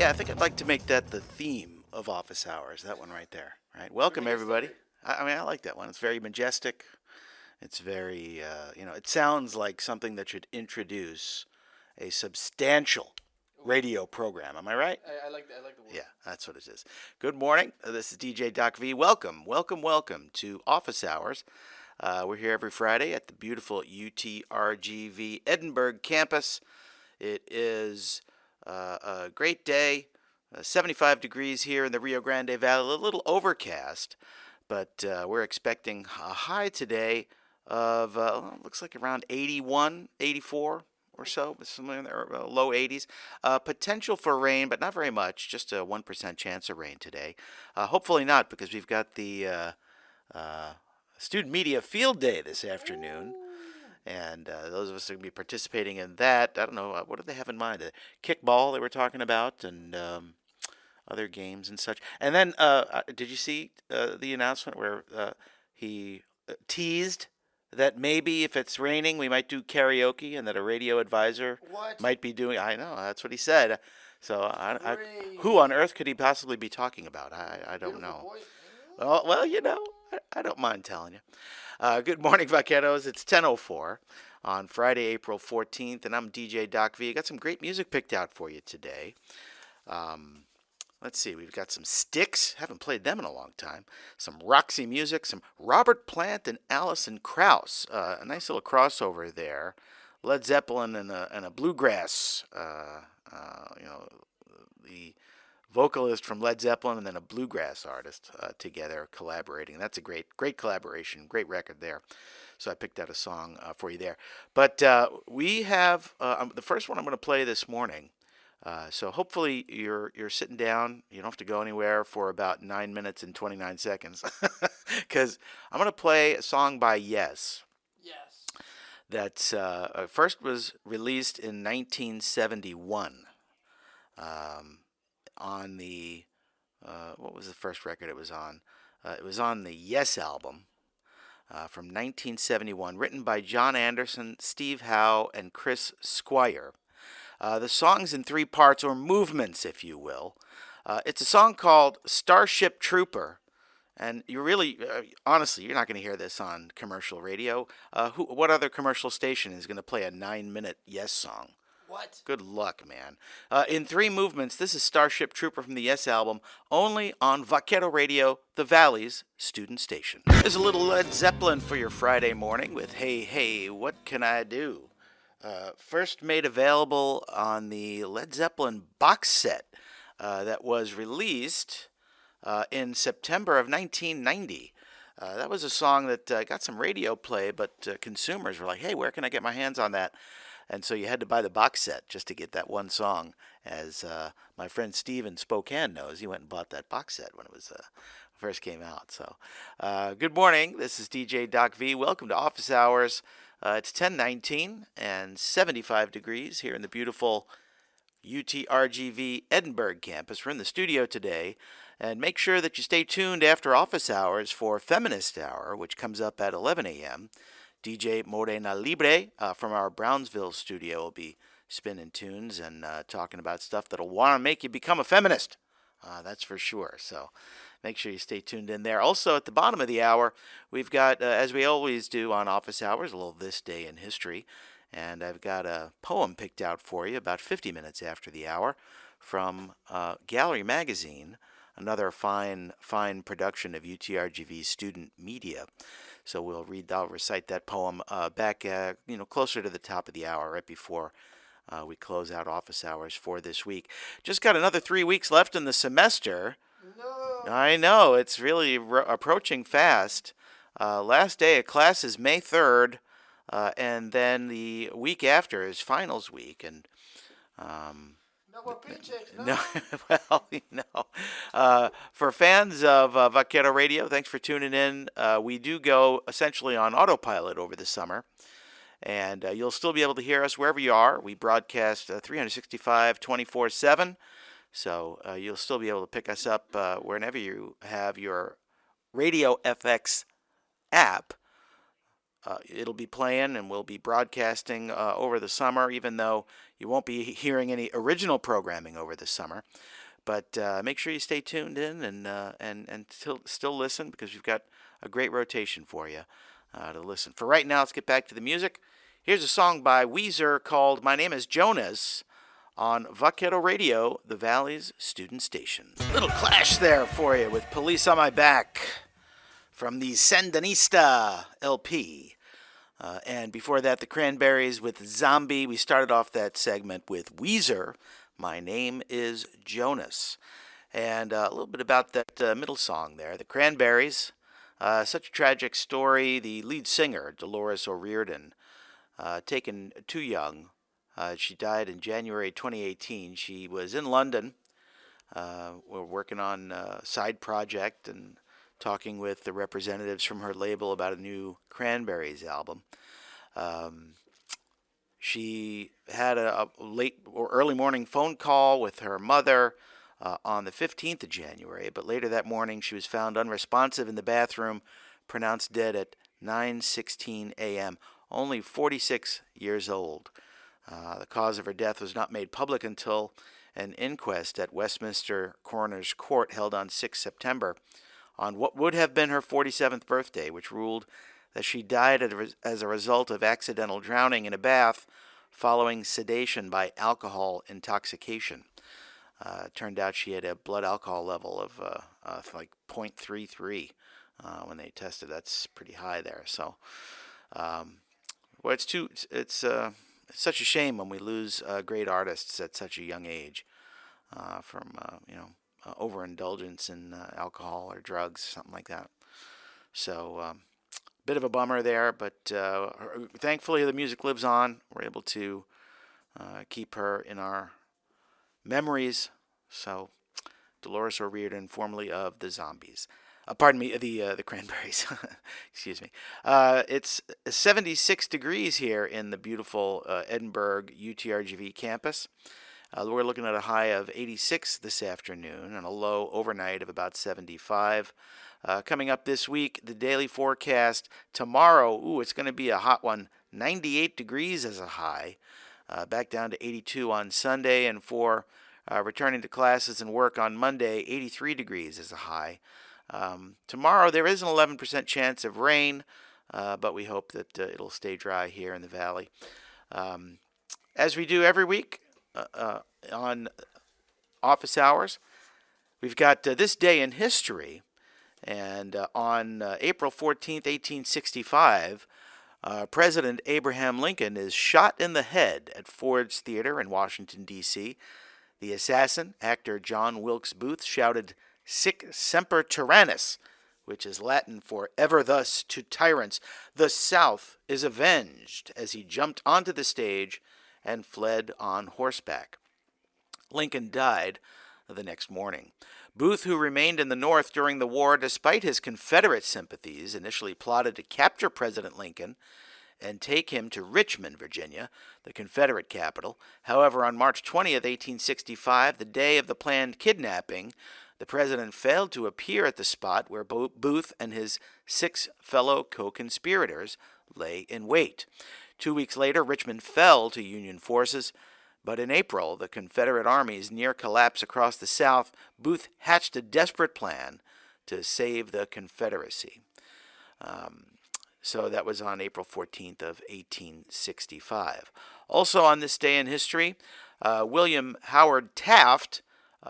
Yeah, I think I'd like to make that the theme of office hours. That one right there. Right. Welcome everybody. I like that one. It's very majestic. It's very, it sounds like something that should introduce a substantial radio program. Am I right? I like that. I like the word. Yeah, that's what it is. Good morning. This is DJ Doc V. Welcome to Office Hours. We're here every Friday at the beautiful UTRGV Edinburgh campus. It is a great day. 75 degrees here in the Rio Grande Valley. A little overcast, but we're expecting a high today of looks like around 81, 84 or so, somewhere in the low 80s. Potential for rain, but not very much. Just a 1% chance of rain today. Hopefully not, because we've got the student media field day this afternoon. And those of us who are going to be participating in that, I don't know, what do they have in mind? Kickball they were talking about, and other games and such. And then, did you see the announcement where he teased that maybe if it's raining, we might do karaoke, and that a radio advisor might be doing? I know, that's what he said. So, who on earth could he possibly be talking about? I don't know. Well, I don't mind telling you. Good morning, Vaqueros. It's 10:04 on Friday, April 14th, and I'm DJ Doc V. I got some great music picked out for you today. Let's see, we've got some Styx. Haven't played them in a long time. Some Roxy music, some Robert Plant and Alison Krauss. A nice little crossover there. Led Zeppelin and a bluegrass. The vocalist from Led Zeppelin and then a bluegrass artist together collaborating. That's a great collaboration, great record there. So I picked out a song for you there. But we have the first one I'm going to play this morning. So hopefully you're sitting down. You don't have to go anywhere for about 9 minutes and 29 seconds, because I'm going to play a song by Yes. Yes. That's first was released in 1971. On the what was the first record it was on? It was on the Yes album from 1971, written by John Anderson, Steve Howe, and Chris Squire. The song's in three parts, or movements, if you will. It's a song called Starship Trooper, and you really, honestly, you're not going to hear this on commercial radio. What other commercial station is going to play a 9-minute Yes song? What? Good luck, man. In three movements, this is Starship Trooper from the Yes album, only on Vaquero Radio, the Valley's student station. There's a little Led Zeppelin for your Friday morning with Hey, Hey, What Can I Do? First made available on the Led Zeppelin box set that was released in September of 1990. That was a song that got some radio play, but consumers were like, hey, where can I get my hands on that? And so you had to buy the box set just to get that one song. As my friend Steve in Spokane knows, he went and bought that box set when it was first came out. So good morning. This is DJ Doc V. Welcome to Office Hours. It's 10:19 and 75 degrees here in the beautiful UTRGV Edinburgh campus. We're in the studio today. And make sure that you stay tuned after Office Hours for Feminist Hour, which comes up at 11 a.m. DJ Morena Libre from our Brownsville studio will be spinning tunes and talking about stuff that'll want to make you become a feminist. That's for sure. So make sure you stay tuned in there. Also, at the bottom of the hour, we've got, as we always do on Office Hours, a little This Day in History. And I've got a poem picked out for you about 50 minutes after the hour from Gallery Magazine, another fine production of UTRGV student media. So I'll recite that poem back, closer to the top of the hour, right before we close out Office Hours for this week. Just got another 3 weeks left in the semester. No. I know, it's really approaching fast. Last day of class is May 3rd, and then the week after is finals week, and No more paychecks. No, for fans of Vaquero Radio, thanks for tuning in. We do go essentially on autopilot over the summer, and you'll still be able to hear us wherever you are. We broadcast 365, 24/7, so you'll still be able to pick us up whenever you have your Radio FX app it'll be playing and we'll be broadcasting over the summer, even though you won't be hearing any original programming over the summer. But make sure you stay tuned in and still listen, because we've got a great rotation for you to listen. For right now, let's get back to the music. Here's a song by Weezer called My Name is Jonas on Vaquero Radio, the Valley's student station. Little clash there for you with Police on My Back from the Sandinista LP. And before that, the Cranberries with Zombie. We started off that segment with Weezer, My Name is Jonas. And a little bit about that middle song there. The Cranberries, such a tragic story. The lead singer, Dolores O'Riordan, taken too young. She died in January 2018. She was in London. We're working on a side project and talking with the representatives from her label about a new Cranberries album. She had a late or early morning phone call with her mother on the 15th of January, but later that morning she was found unresponsive in the bathroom, pronounced dead at 9:16 a.m., only 46 years old. The cause of her death was not made public until an inquest at Westminster Coroner's Court held on 6 September on what would have been her 47th birthday, which ruled that she died as a result of accidental drowning in a bath following sedation by alcohol intoxication. Turned out she had a blood alcohol level of like 0.33 when they tested. That's pretty high there. So, it's such a shame when we lose great artists at such a young age from overindulgence in alcohol or drugs, something like that. So, bit of a bummer there, but thankfully the music lives on. We're able to keep her in our memories. So, Dolores O'Riordan, formerly of the Zombies. The Cranberries. Excuse me. It's 76 degrees here in the beautiful Edinburgh UTRGV campus. We're looking at a high of 86 this afternoon and a low overnight of about 75. Coming up this week, the daily forecast tomorrow, it's going to be a hot one, 98 degrees as a high, back down to 82 on Sunday, and for returning to classes and work on Monday, 83 degrees as a high. Tomorrow there is an 11% chance of rain, but we hope that it'll stay dry here in the valley. As we do every week on office hours, we've got this day in history. And on April 14th, 1865, President Abraham Lincoln is shot in the head at Ford's Theater in Washington, D.C. The assassin, actor John Wilkes Booth, shouted, "Sic semper tyrannis," which is Latin for "ever thus to tyrants. The South is avenged," as he jumped onto the stage and fled on horseback. Lincoln died the next morning. Booth, who remained in the North during the war despite his Confederate sympathies, initially plotted to capture President Lincoln and take him to Richmond, Virginia, the Confederate capital. However, on March 20th, 1865, the day of the planned kidnapping, the president failed to appear at the spot where Booth and his 6 fellow co-conspirators lay in wait. 2 weeks later, Richmond fell to Union forces. But in April, the Confederate Army's near collapse across the South, Booth hatched a desperate plan to save the Confederacy. So that was on April 14th of 1865. Also on this day in history, William Howard Taft,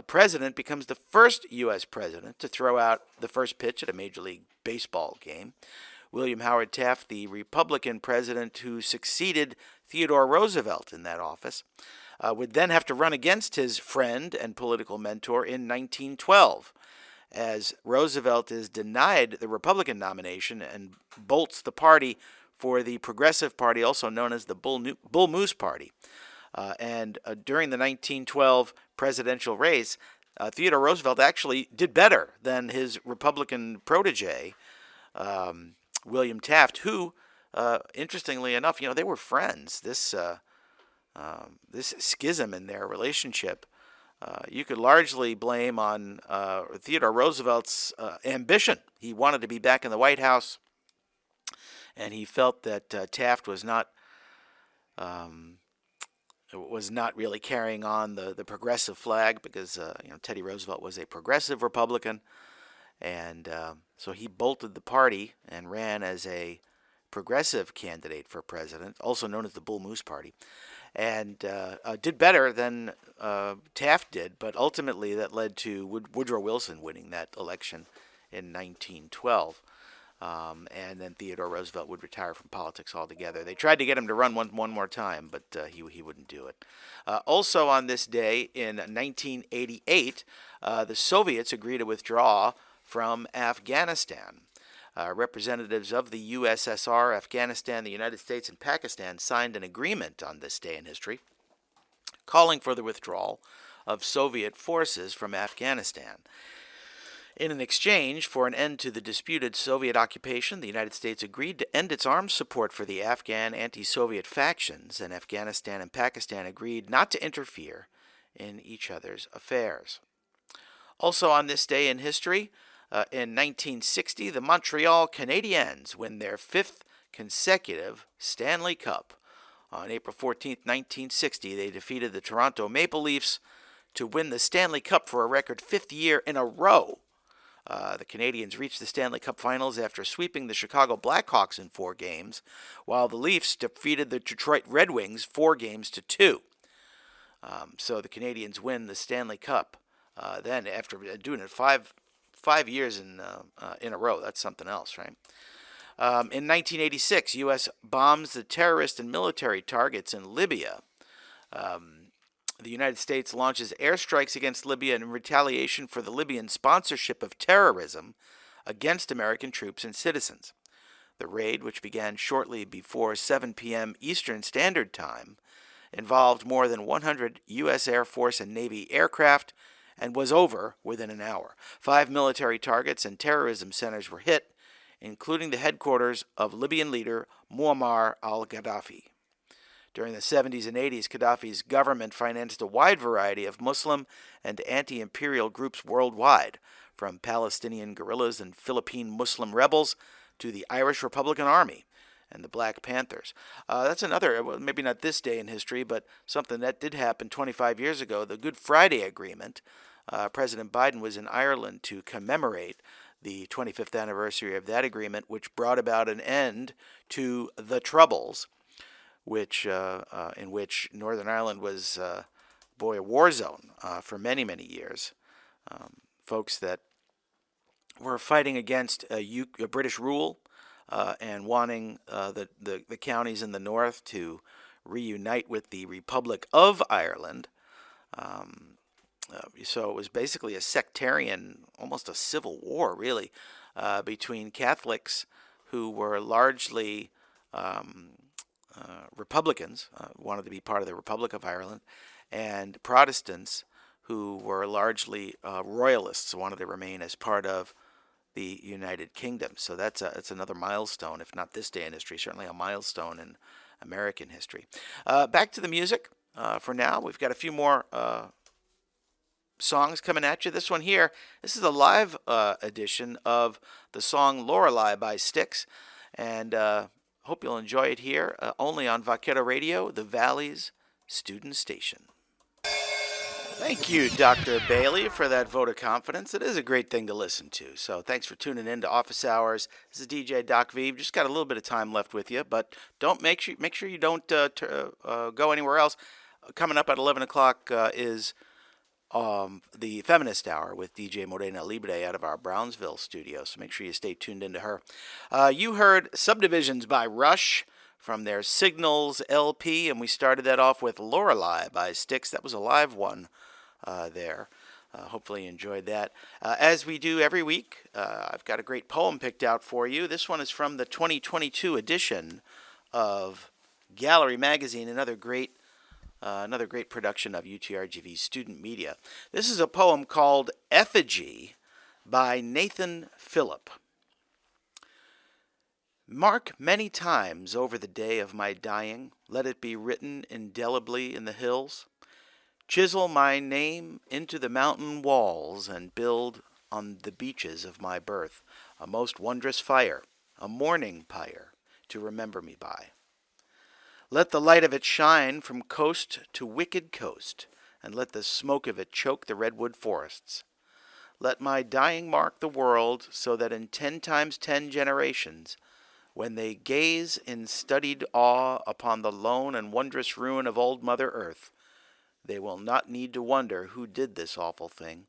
president, becomes the first U.S. president to throw out the first pitch at a Major League Baseball game. William Howard Taft, the Republican president who succeeded Theodore Roosevelt in that office, would then have to run against his friend and political mentor in 1912, as Roosevelt is denied the Republican nomination and bolts the party for the Progressive Party, also known as the Bull Moose Party. And during the 1912 presidential race, Theodore Roosevelt actually did better than his Republican protege, William Taft, who, interestingly enough, they were friends. This schism in their relationship, you could largely blame on Theodore Roosevelt's ambition. He wanted to be back in the White House, and he felt that Taft was not really carrying on the progressive flag because Teddy Roosevelt was a progressive Republican, and so he bolted the party and ran as a progressive candidate for president, also known as the Bull Moose Party, and did better than Taft did, but ultimately that led to Woodrow Wilson winning that election in 1912. And then Theodore Roosevelt would retire from politics altogether. They tried to get him to run one more time, but he wouldn't do it. Also on this day in 1988, the Soviets agreed to withdraw from Afghanistan. Representatives of the USSR, Afghanistan, the United States, and Pakistan signed an agreement on this day in history calling for the withdrawal of Soviet forces from Afghanistan. In an exchange for an end to the disputed Soviet occupation, the United States agreed to end its arms support for the Afghan anti-Soviet factions, and Afghanistan and Pakistan agreed not to interfere in each other's affairs. Also on this day in history, in 1960, the Montreal Canadiens win their fifth consecutive Stanley Cup. On April 14, 1960, they defeated the Toronto Maple Leafs to win the Stanley Cup for a record fifth year in a row. The Canadiens reached the Stanley Cup Finals after sweeping the Chicago Blackhawks in 4 games, while the Leafs defeated the Detroit Red Wings 4-2. So the Canadiens win the Stanley Cup. Then, after doing it five years in a row, that's something else, right? In 1986, U.S. bombs the terrorist and military targets in Libya. The United States launches airstrikes against Libya in retaliation for the Libyan sponsorship of terrorism against American troops and citizens. The raid, which began shortly before 7 p.m. Eastern Standard Time, involved more than 100 U.S. Air Force and Navy aircraft and was over within an hour. 5 military targets and terrorism centers were hit, including the headquarters of Libyan leader Muammar al-Gaddafi. During the 70s and 80s, Gaddafi's government financed a wide variety of Muslim and anti-imperial groups worldwide, from Palestinian guerrillas and Philippine Muslim rebels to the Irish Republican Army and the Black Panthers. That's another, maybe not this day in history, but something that did happen 25 years ago, the Good Friday Agreement. President Biden was in Ireland to commemorate the 25th anniversary of that agreement, which brought about an end to the Troubles, in which Northern Ireland was, a war zone for many, many years. Folks that were fighting against British rule and wanting the counties in the north to reunite with the Republic of Ireland. So it was basically a sectarian, almost a civil war, really, between Catholics who were largely Republicans, wanted to be part of the Republic of Ireland, and Protestants who were largely royalists, wanted to remain as part of the United Kingdom. So that's another milestone, if not this day in history, certainly a milestone in American history. Back to the music for now. We've got a few more songs coming at you. This one here, this is a live edition of the song Lorelei by Styx, and hope you'll enjoy it here, only on Vaquero Radio, the Valley's student station. Thank you, Dr. Bailey, for that vote of confidence. It is a great thing to listen to. So thanks for tuning in to Office Hours. This is DJ Doc V. Just got a little bit of time left with you, but make sure you don't go anywhere else. Coming up at 11 o'clock is the Feminist Hour with DJ Morena Libre out of our Brownsville studio, so make sure you stay tuned into her. You heard Subdivisions by Rush from their Signals LP, and we started that off with Lorelei by Styx. That was a live one there. Hopefully you enjoyed that. As we do every week, I've got a great poem picked out for you. This one is from the 2022 edition of Gallery Magazine, another great production of UTRGV student media. This is a poem called Effigy by Nathan Phillip. Mark many times over the day of my dying, let it be written indelibly in the hills. Chisel my name into the mountain walls and build on the beaches of my birth a most wondrous fire, a morning pyre, to remember me by. Let the light of it shine from coast to wicked coast, and let the smoke of it choke the redwood forests. Let my dying mark the world, so that in 10 times 10 generations, when they gaze in studied awe upon the lone and wondrous ruin of old Mother Earth, they will not need to wonder who did this awful thing,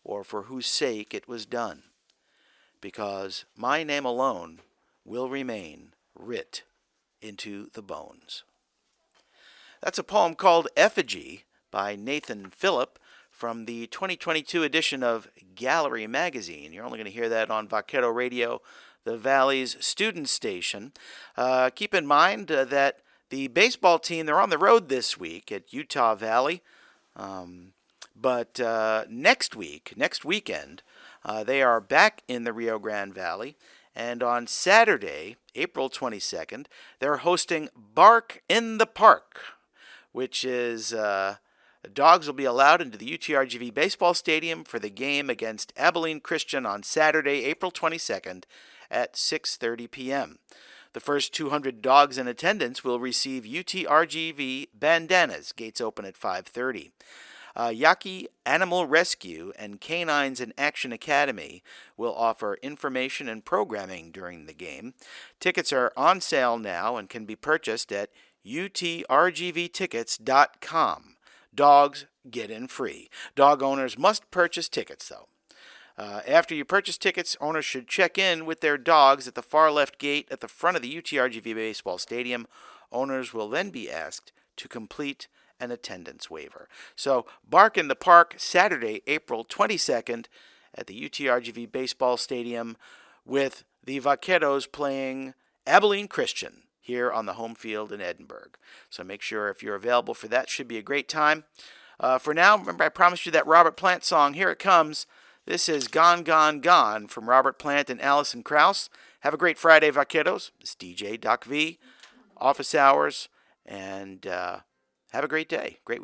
or for whose sake it was done, because my name alone will remain writ into the bones. That's a poem called Effigy by Nathan Phillip from the 2022 edition of Gallery Magazine. You're only going to hear that on Vaquero Radio, the Valley's student station. Keep in mind that the baseball team, they're on the road this week at Utah Valley. But next weekend, they are back in the Rio Grande Valley. And on Saturday, April 22nd, they're hosting Bark in the Park, which is dogs will be allowed into the UTRGV baseball stadium for the game against Abilene Christian on Saturday, April 22nd at 6:30 p.m. The first 200 dogs in attendance will receive UTRGV bandanas. Gates open at 5:30. Yaki Animal Rescue and Canines in Action Academy will offer information and programming during the game. Tickets are on sale now and can be purchased at utrgvtickets.com. Dogs get in free. Dog owners must purchase tickets, though. After you purchase tickets, owners should check in with their dogs at the far left gate at the front of the UTRGV baseball stadium. Owners will then be asked to complete an attendance waiver. So, Bark in the Park, Saturday, April 22nd at the UTRGV baseball stadium with the Vaqueros playing Abilene Christian here on the home field in Edinburgh. So make sure if you're available for that, should be a great time. For now, remember I promised you that Robert Plant song. Here it comes. This is Gone, Gone, Gone from Robert Plant and Allison Krauss. Have a great Friday, Vaqueros. It's DJ Doc V, office hours, and have a great day. Great